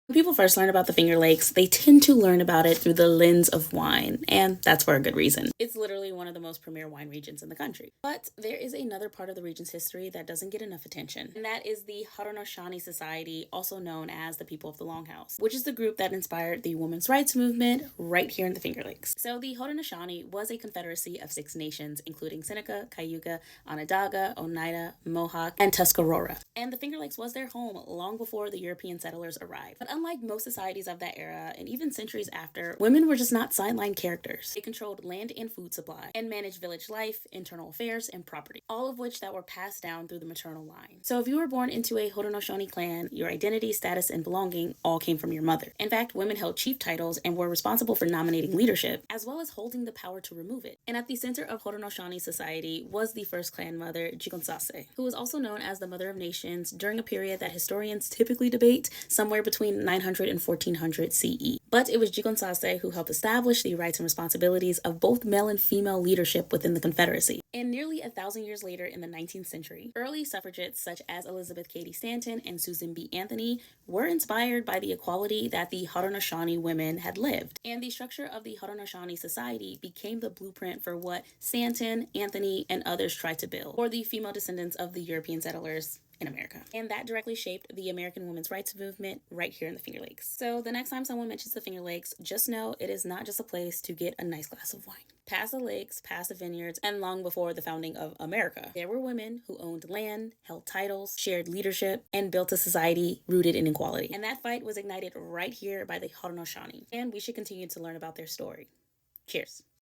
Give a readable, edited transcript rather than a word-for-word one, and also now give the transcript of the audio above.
When people first learn about the Finger Lakes, they tend to learn about it through the lens of wine, and that's for a good reason. It's literally one of the most premier wine regions in the country. But there is another part of the region's history that doesn't get enough attention, and that is the Haudenosaunee Society, also known as the People of the Longhouse, which is the group that inspired the women's rights movement right here in the Finger Lakes. So the Haudenosaunee was a confederacy of 6 nations, including Seneca, Cayuga, Onondaga, Oneida, Mohawk, and Tuscarora. And the Finger Lakes was their home long before the European settlers arrived. But unlike most societies of that era, and even centuries after, women were just not sideline characters. They controlled land and food supply, and managed village life, internal affairs, and property, all of which that were passed down through the maternal line. So if you were born into a Haudenosaunee clan, your identity, status, and belonging all came from your mother. In fact, women held chief titles and were responsible for nominating leadership, as well as holding the power to remove it. And at the center of Haudenosaunee Society was the first clan mother, Jikonsaseh, who was also known as the Mother of Nations during a period that historians typically debate somewhere between 900 and 1400 CE. But it was Jikonsaseh who helped establish the rights and responsibilities of both male and female leadership within the Confederacy. And nearly 1,000 years later in the 19th century, early suffragettes such as Elizabeth Cady Stanton and Susan B. Anthony were inspired by the equality that the Haudenosaunee women had lived. And the structure of the Haudenosaunee Society became the blueprint for what Stanton, Anthony, and others tried to build for the female descendants of the European settlers in America. And that directly shaped the American women's rights movement right here in the Finger Lakes. So the next time someone mentions the Finger Lakes, just know it is not just a place to get a nice glass of wine. Past the lakes, past the vineyards, and long before the founding of America, there were women who owned land, held titles, shared leadership, and built a society rooted in equality. And that fight was ignited right here by the Haudenosaunee. And we should continue to learn about their story. Cheers.